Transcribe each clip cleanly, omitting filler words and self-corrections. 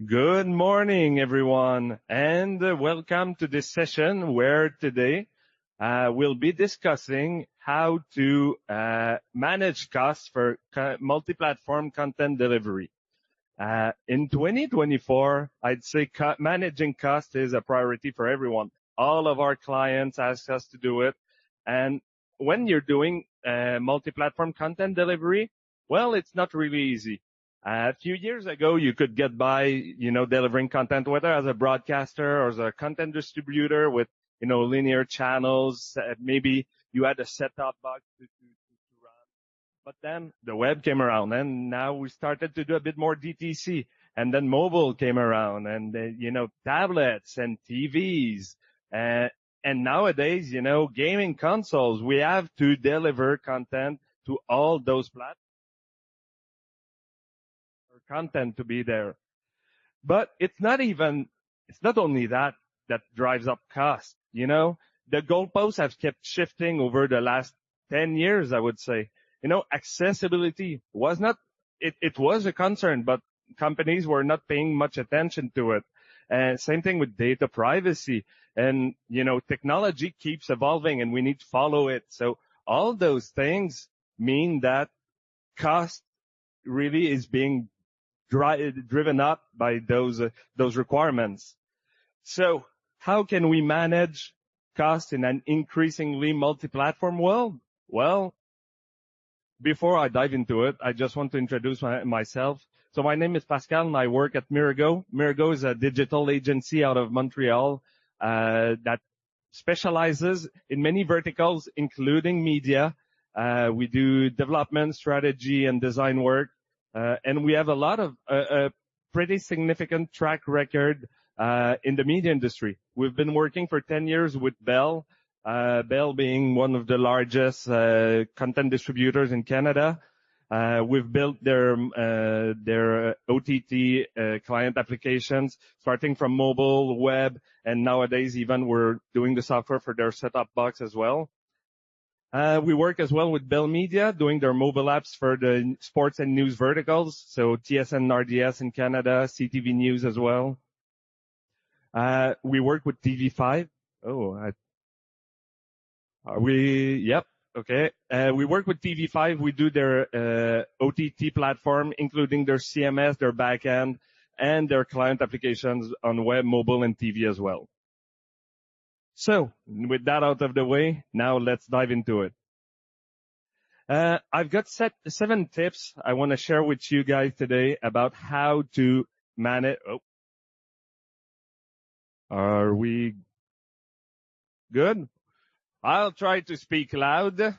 Good morning, everyone, and welcome to this session where today we'll be discussing how to manage costs for multi-platform content delivery. In 2024, I'd say managing cost is a priority for everyone. All of our clients ask us to do it. And when you're doing multi-platform content delivery, well, it's not really easy. A few years ago, you could get by, delivering content, whether as a broadcaster or as a content distributor with, linear channels. Maybe you had a set-top box to run. But then the web came around, and now we started to do a bit more DTC. And then mobile came around, and, tablets and TVs. And nowadays, gaming consoles, we have to deliver content to all those platforms. Content to be there. But it's not only that drives up cost, The goalposts have kept shifting over the last 10 years, I would say. Accessibility was not, it was a concern, but companies were not paying much attention to it. And same thing with data privacy. And, technology keeps evolving and we need to follow it. So all those things mean that cost really is being driven up by those requirements. So how can we manage cost in an increasingly multi-platform world? Well, before I dive into it, I just want to introduce myself. So my name is Pascal and I work at Mirego. Mirego is a digital agency out of Montreal that specializes in many verticals, including media. We do development, strategy, and design work. And we have a lot of a pretty significant track record in the media industry. We've been working for 10 years with Bell, Bell being one of the largest content distributors in Canada. We've built their OTT client applications, starting from mobile, web, and nowadays even we're doing the software for their set-top box as well. We work as well with Bell Media, doing their mobile apps for the sports and news verticals. So TSN and RDS in Canada, CTV News as well. We work with TV5. Yep. Okay. We work with TV5. We do their OTT platform, including their CMS, their backend, and their client applications on web, mobile, and TV as well. So, with that out of the way, now let's dive into it. I've got 7 tips I want to share with you guys today about how to manage. Are we good? I'll try to speak loud.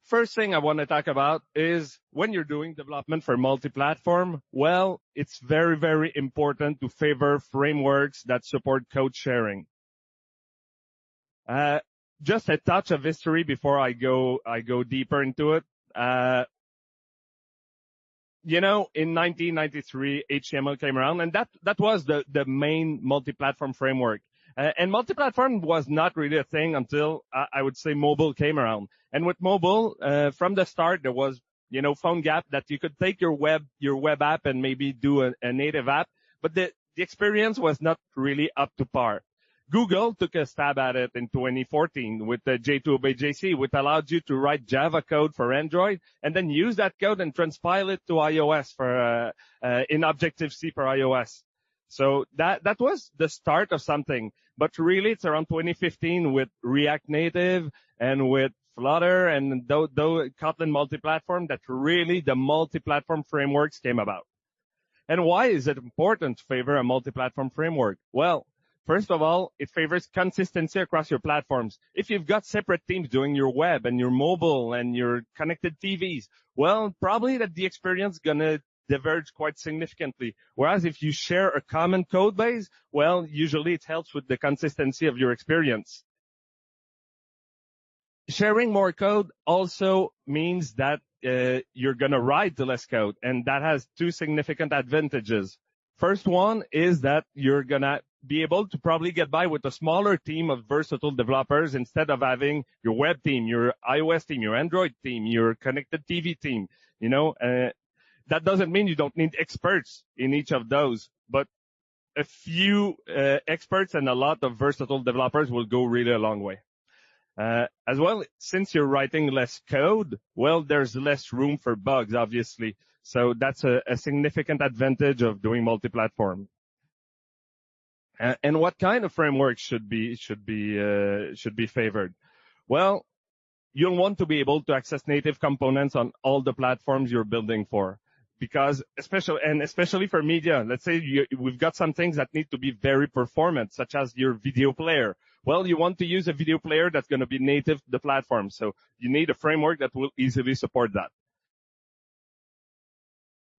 First thing I want to talk about is when you're doing development for multi-platform, well, it's very, very important to favor frameworks that support code sharing. Just a touch of history before I go deeper into it. In 1993, HTML came around, and that was the main multi-platform framework. And multi-platform was not really a thing until I would say mobile came around. And with mobile, from the start, there was, PhoneGap that you could take your web app and maybe do a native app, but the experience was not really up to par. Google took a stab at it in 2014 with the J2OBJC, which allowed you to write Java code for Android and then use that code and transpile it to iOS for in Objective-C for iOS. So that was the start of something. But really, it's around 2015 with React Native and with Flutter and Kotlin multi-platform that really the multi-platform frameworks came about. And why is it important to favor a multi-platform framework? Well, first of all, it favors consistency across your platforms. If you've got separate teams doing your web and your mobile and your connected TVs, well, probably that the experience is going to diverge quite significantly. Whereas if you share a common code base, well, usually it helps with the consistency of your experience. Sharing more code also means that you're going to write less code, and that has 2 significant advantages. First one is that you're going to be able to probably get by with a smaller team of versatile developers instead of having your web team, your iOS team, your Android team, your connected TV team. That doesn't mean you don't need experts in each of those, but a few experts and a lot of versatile developers will go really a long way. As well, since you're writing less code, well, there's less room for bugs, obviously. So that's a significant advantage of doing multi-platform. And what kind of framework should be favored? Well, you'll want to be able to access native components on all the platforms you're building for. Because especially for media, let's say we've got some things that need to be very performant, such as your video player. Well, you want to use a video player that's going to be native to the platform. So you need a framework that will easily support that.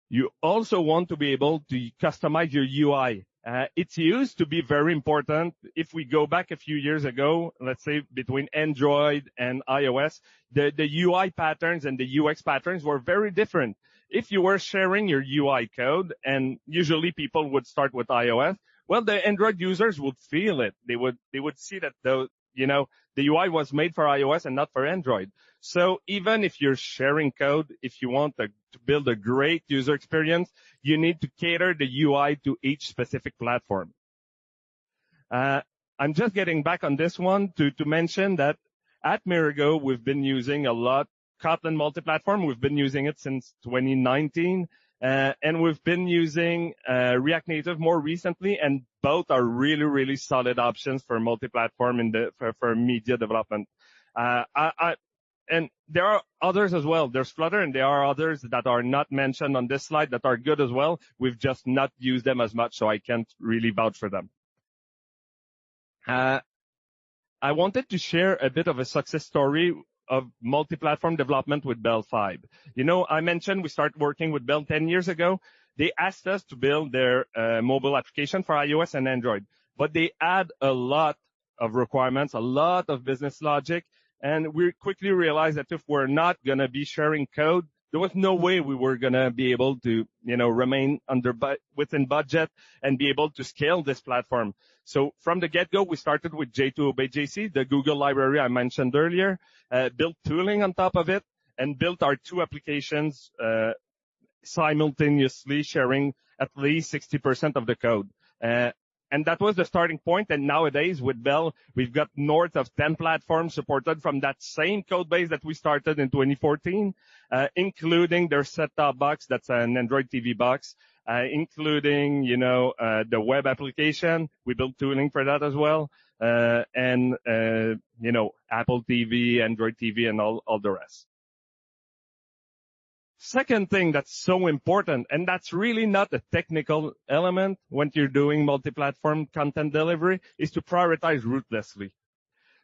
You also want to be able to customize your UI. It used to be very important. If we go back a few years ago, let's say between Android and iOS, the UI patterns and the UX patterns were very different. If you were sharing your UI code, and usually people would start with iOS, well, the Android users would feel it. They would see that the UI was made for iOS and not for Android. So even if you're sharing code, if you want to build a great user experience, you need to cater the UI to each specific platform. I'm just getting back on this one to mention that at Mirego, we've been using a lot Kotlin multi-platform. We've been using it since 2019. And we've been using React Native more recently, and both are really, really solid options for multi-platform for media development. And there are others as well. There's Flutter, and there are others that are not mentioned on this slide that are good as well. We've just not used them as much, so I can't really vouch for them. I wanted to share a bit of a success story of multi-platform development with Bell 5. I mentioned we started working with Bell 10 years ago. They asked us to build their mobile application for iOS and Android, but they add a lot of requirements, a lot of business logic, and we quickly realized that if we're not going to be sharing code, there was no way we were going to be able to, remain within budget and be able to scale this platform. So from the get-go, we started with J2OBeyJC, the Google library I mentioned earlier, built tooling on top of it, and built our two applications simultaneously, sharing at least 60% of the code. And that was the starting point. And nowadays with Bell, we've got north of 10 platforms supported from that same code base that we started in 2014, including their set-top box. That's an Android TV box, including, the web application. We built tooling for that as well. And Apple TV, Android TV, and all the rest. Second thing that's so important, and that's really not a technical element when you're doing multi-platform content delivery, is to prioritize ruthlessly.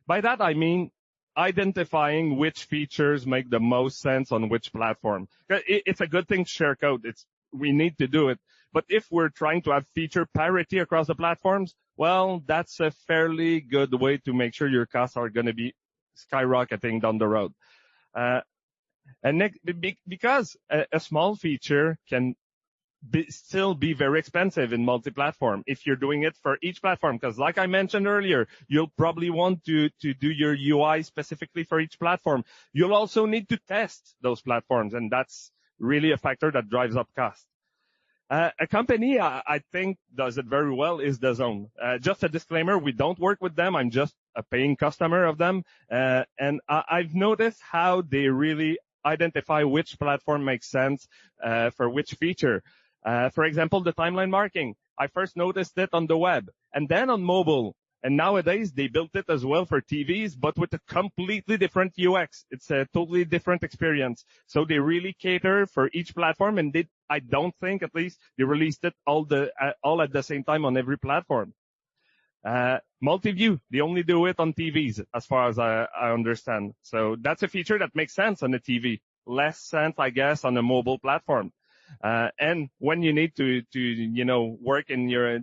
By that, I mean identifying which features make the most sense on which platform. It's a good thing to share code. We need to do it. But if we're trying to have feature parity across the platforms, well, that's a fairly good way to make sure your costs are going to be skyrocketing down the road. And because a small feature can still be very expensive in multi-platform if you're doing it for each platform. Because like I mentioned earlier, you'll probably want to do your UI specifically for each platform. You'll also need to test those platforms, and that's really a factor that drives up cost. A company I think does it very well is DAZN. Just a disclaimer, we don't work with them. I'm just a paying customer of them. And I've noticed how they really identify which platform makes sense for which feature. For example, the timeline marking. I first noticed it on the web and then on mobile. And nowadays, they built it as well for TVs, but with a completely different UX. It's a totally different experience. So they really cater for each platform, and I don't think, at least, they released it all at the same time on every platform. Multi-view, they only do it on TVs, as far as I understand. So that's a feature that makes sense on a TV. Less sense, I guess, on a mobile platform. And when you need to work in your,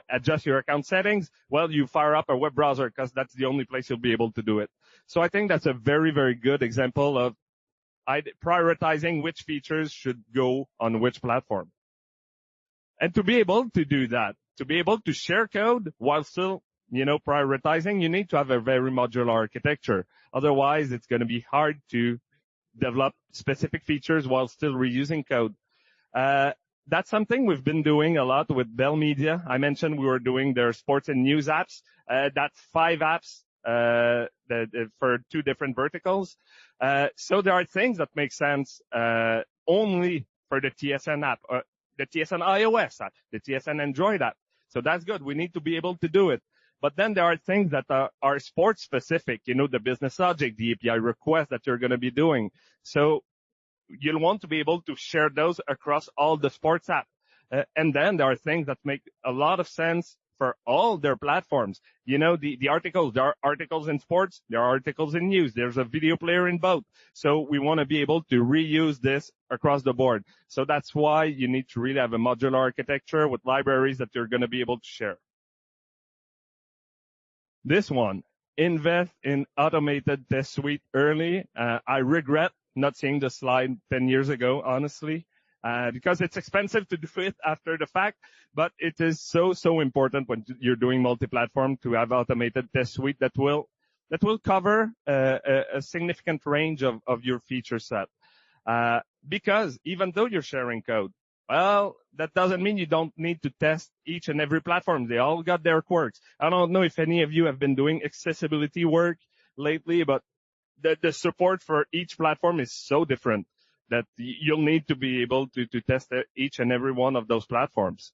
adjust your account settings, well, you fire up a web browser because that's the only place you'll be able to do it. So I think that's a very, very good example of prioritizing which features should go on which platform. And to be able to do that, to be able to share code while still, prioritizing, you need to have a very modular architecture. Otherwise, it's going to be hard to develop specific features while still reusing code. That's something we've been doing a lot with Bell Media. I mentioned we were doing their sports and news apps. That's 5 apps for 2 different verticals. So there are things that make sense only for the TSN app, the TSN iOS app, the TSN Android app. So that's good. We need to be able to do it. But then there are things that are sports specific, the business logic, the API request that you're going to be doing. So you'll want to be able to share those across all the sports apps. And then there are things that make a lot of sense for all their platforms. The articles, there are articles in sports, there are articles in news, there's a video player in both. So we want to be able to reuse this across the board. So that's why you need to really have a modular architecture with libraries that you're going to be able to share. This one, invest in automated test suite early. I regret not seeing the slide 10 years ago, honestly, because it's expensive to do it after the fact, but it is so important when you're doing multi-platform to have automated test suite that will cover a significant range of your feature set. Because even though you're sharing code, well, that doesn't mean you don't need to test each and every platform. They all got their quirks. I don't know if any of you have been doing accessibility work lately, but the support for each platform is so different that you'll need to be able to test each and every one of those platforms.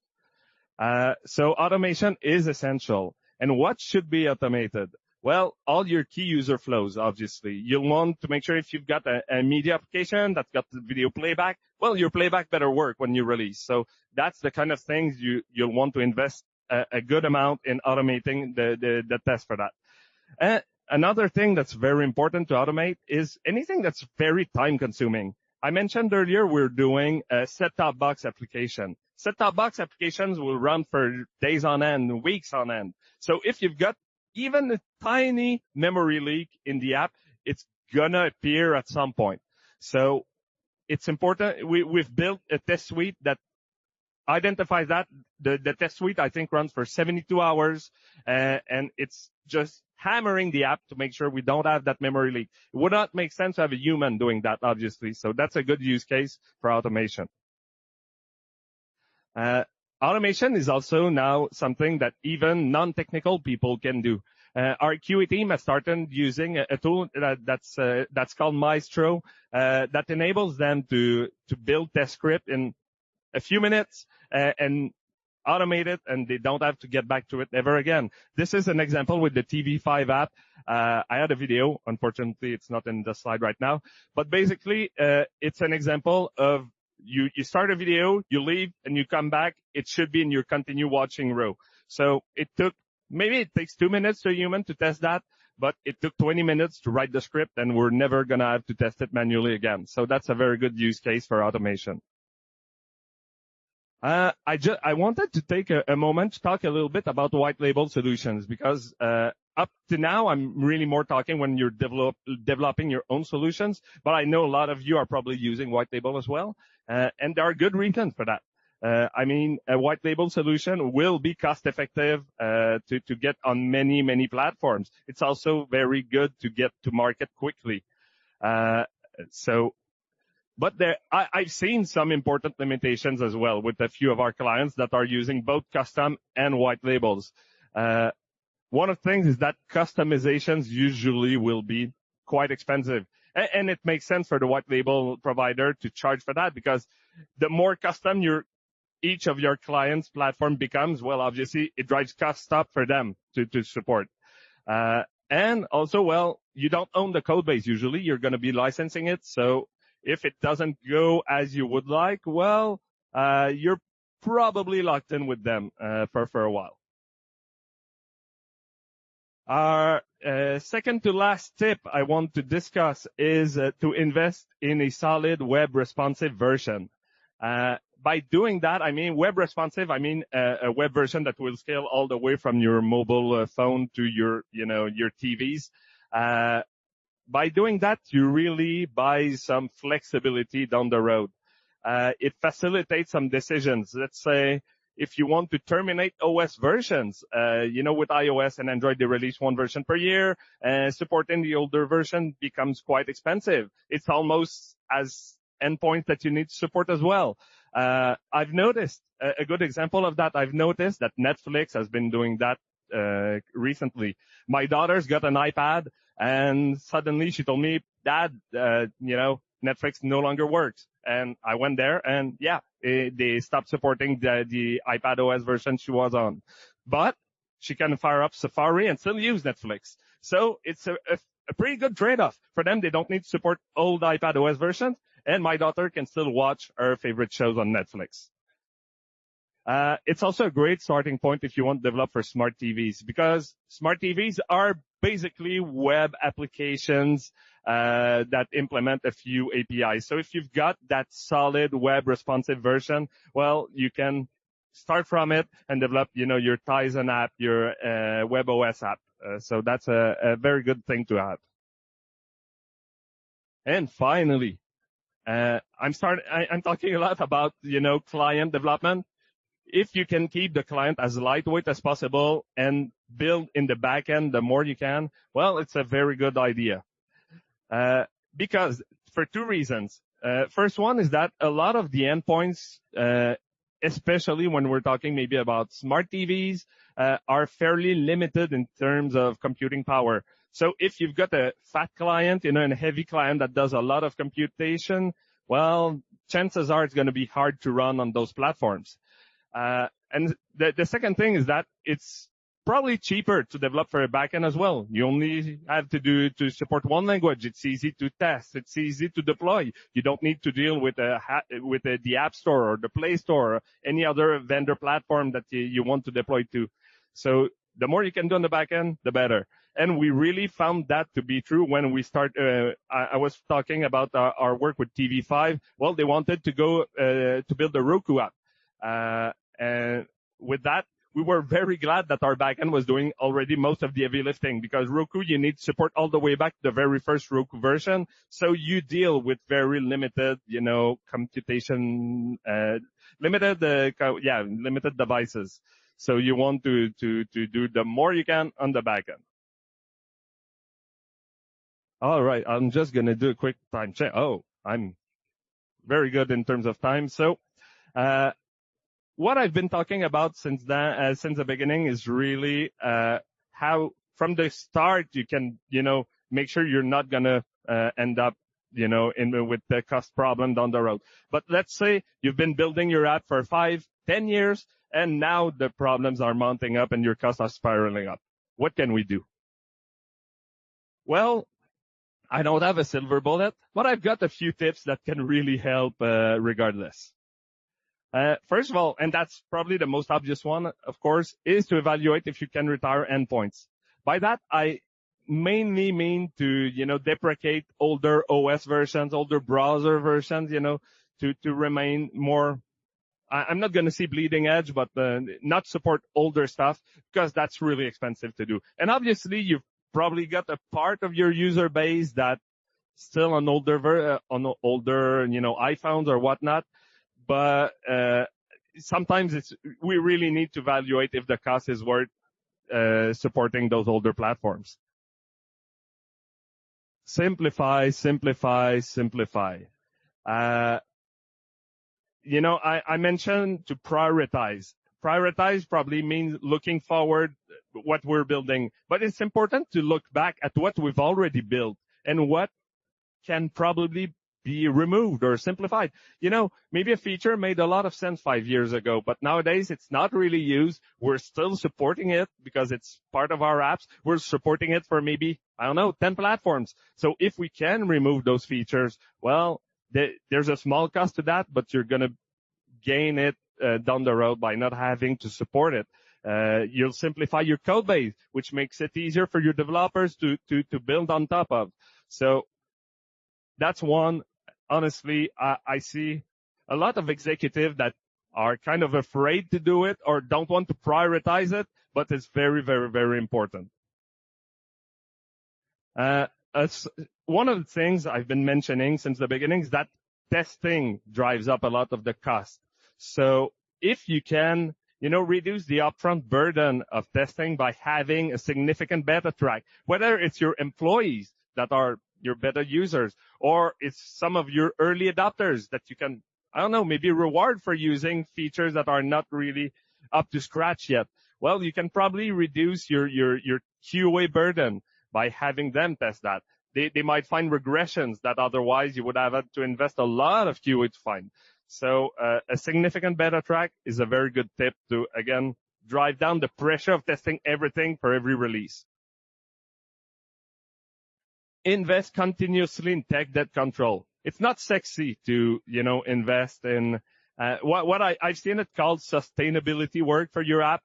So automation is essential. And what should be automated? Well, all your key user flows, obviously. You'll want to make sure if you've got a media application that's got the video playback, well, your playback better work when you release. So that's the kind of things you'll want to invest a good amount in automating the test for that. Another thing that's very important to automate is anything that's very time consuming. I mentioned earlier we're doing a set-top box application. Set-top box applications will run for days on end, weeks on end. So if you've got even a tiny memory leak in the app, it's gonna appear at some point. So it's important. We've built a test suite that identifies that. The test suite, I think, runs for 72 hours, and it's just hammering the app to make sure we don't have that memory leak. It would not make sense to have a human doing that, obviously. So that's a good use case for automation. Automation is also now something that even non-technical people can do. Our QA team has started using a tool that's called Maestro, that enables them to build test script in a few minutes and automate it, and they don't have to get back to it ever again. This is an example with the TV5 app. I had a video. Unfortunately, it's not in the slide right now. But basically, it's an example of you start a video, you leave, and you come back. It should be in your continue watching row. So maybe it takes 2 minutes to a human to test that, but it took 20 minutes to write the script, and we're never going to have to test it manually again. So that's a very good use case for automation. I wanted to take a moment to talk a little bit about white label solutions, because up to now, I'm really more talking when you're developing your own solutions, but I know a lot of you are probably using white label as well, and there are good reasons for that. A white label solution will be cost effective to get on many platforms. It's also very good to get to market quickly. But I've seen some important limitations as well with a few of our clients that are using both custom and white labels. One of the things is that customizations usually will be quite expensive. And it makes sense for the white label provider to charge for that, because the more custom each of your clients' platform becomes, well, obviously it drives cost up for them to support. And also, well, you don't own the code base. Usually you're going to be licensing it. So if it doesn't go as you would like, well, you're probably locked in with them for a while. Our second to last tip I want to discuss is to invest in a solid web responsive version. By doing that, web responsive, a web version that will scale all the way from your mobile phone to your TVs. By doing that, you really buy some flexibility down the road. It facilitates some decisions. Let's say if you want to terminate OS versions, with iOS and Android, they release one version per year. Supporting the older version becomes quite expensive. It's almost as endpoints that you need to support as well. I've noticed a good example of that. I've noticed that Netflix has been doing that recently. My daughter's got an iPad, and suddenly she told me, Dad, Netflix no longer works. And I went there, and they stopped supporting the iPad OS version she was on. But she can fire up Safari and still use Netflix. So it's a pretty good trade-off. For them, they don't need to support old iPad OS versions, and my daughter can still watch her favorite shows on Netflix. It's also a great starting point if you want to develop for smart TVs, because smart TVs are basically web applications that implement a few APIs. So if you've got that solid web responsive version, well, you can start from it and develop, your Tizen app, your WebOS app. So that's a very good thing to have. And finally, I'm talking a lot about, client development. If you can keep the client as lightweight as possible and build in the back end the more you can, well, it's a very good idea. Because for two reasons. First one is that a lot of the endpoints, especially when we're talking maybe about smart TVs, are fairly limited in terms of computing power. So if you've got a fat client, and a heavy client that does a lot of computation, well, chances are it's going to be hard to run on those platforms. And the second thing is that it's probably cheaper to develop for a backend as well. You only have to support one language. It's easy to test. It's easy to deploy. You don't need to deal with the App Store or the Play Store or any other vendor platform that you want to deploy to. So the more you can do on the backend, the better. And we really found that to be true when we start. I was talking about our work with TV5. Well, they wanted to go to build a Roku app. And with that, we were very glad that our backend was doing already most of the heavy lifting, because Roku, you need support all the way back to the very first Roku version. So you deal with very limited, computation, limited devices. So you want to do the more you can on the backend. All right. I'm just going to do a quick time check. Oh, I'm very good in terms of time. So, what I've been talking about since the beginning is really how from the start you can, make sure you're not gonna end up, with the cost problem down the road. But let's say you've been building your app for 5-10 years, and now the problems are mounting up and your costs are spiraling up. What can we do? Well, I don't have a silver bullet, but I've got a few tips that can really help regardless. First of all, and that's probably the most obvious one, of course, is to evaluate if you can retire endpoints. By that, I mainly mean to, deprecate older OS versions, older browser versions, to remain more, I'm not going to say bleeding edge, but not support older stuff, because that's really expensive to do. And obviously, you've probably got a part of your user base that still on older, iPhones or whatnot. But sometimes we really need to evaluate if the cost is worth supporting those older platforms. Simplify, simplify, simplify. I mentioned to prioritize. Prioritize probably means looking forward what we're building. But it's important to look back at what we've already built and what can probably be removed or simplified. Maybe a feature made a lot of sense 5 years ago, but nowadays it's not really used. We're still supporting it because it's part of our apps. We're supporting it for maybe, 10 platforms. So if we can remove those features, well, there's a small cost to that, but you're going to gain it down the road by not having to support it. You'll simplify your code base, which makes it easier for your developers to build on top of. So that's one. Honestly, I see a lot of executives that are kind of afraid to do it or don't want to prioritize it, but it's very, very, very important. One of the things I've been mentioning since the beginning is that testing drives up a lot of the cost. So if you can reduce the upfront burden of testing by having a significant beta track, whether it's your employees that are your beta users, or it's some of your early adopters that you can, I don't know, maybe reward for using features that are not really up to scratch yet. Well, you can probably reduce your QA burden by having them test that. They might find regressions that otherwise you would have had to invest a lot of QA to find. So a significant beta track is a very good tip to, again, drive down the pressure of testing everything for every release. Invest continuously in tech debt control. It's not sexy to, invest in what I've seen it called sustainability work for your app.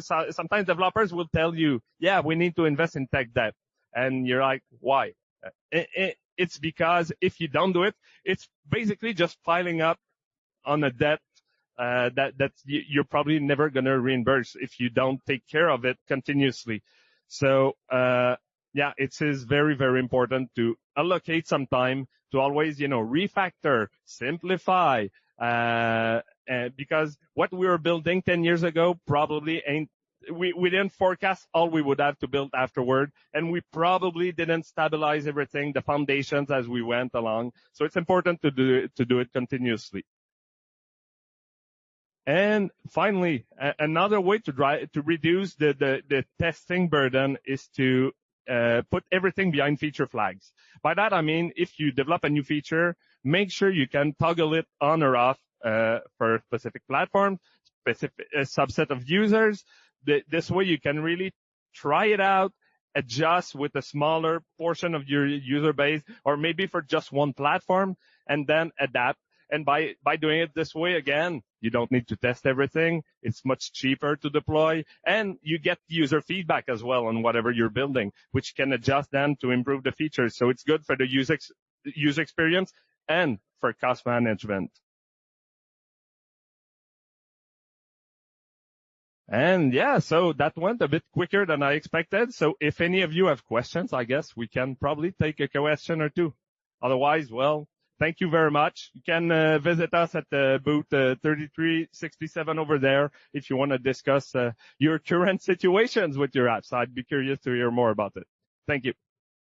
Sometimes developers will tell you, yeah, we need to invest in tech debt. And you're like, why? It's because if you don't do it, it's basically just piling up on a debt that you're probably never going to reimburse if you don't take care of it continuously. So, it is very, very important to allocate some time to always, refactor, simplify, because what we were building 10 years ago probably we didn't forecast all we would have to build afterward, and we probably didn't stabilize everything, the foundations, as we went along. So it's important to do it continuously. And finally, another way to reduce the testing burden is to put everything behind feature flags. By that I mean, if you develop a new feature, make sure you can toggle it on or off for a specific platform, specific subset of users. This way you can really try it out, adjust with a smaller portion of your user base, or maybe for just one platform, and then adapt. And by doing it this way, again, you don't need to test everything. It's much cheaper to deploy, and you get user feedback as well on whatever you're building, which can adjust then to improve the features. So it's good for the user experience and for cost management. And so that went a bit quicker than I expected. So if any of you have questions, I guess we can probably take a question or two. Otherwise, well, thank you very much. You can visit us at the booth 3367 over there if you want to discuss your current situations with your apps. I'd be curious to hear more about it. Thank you.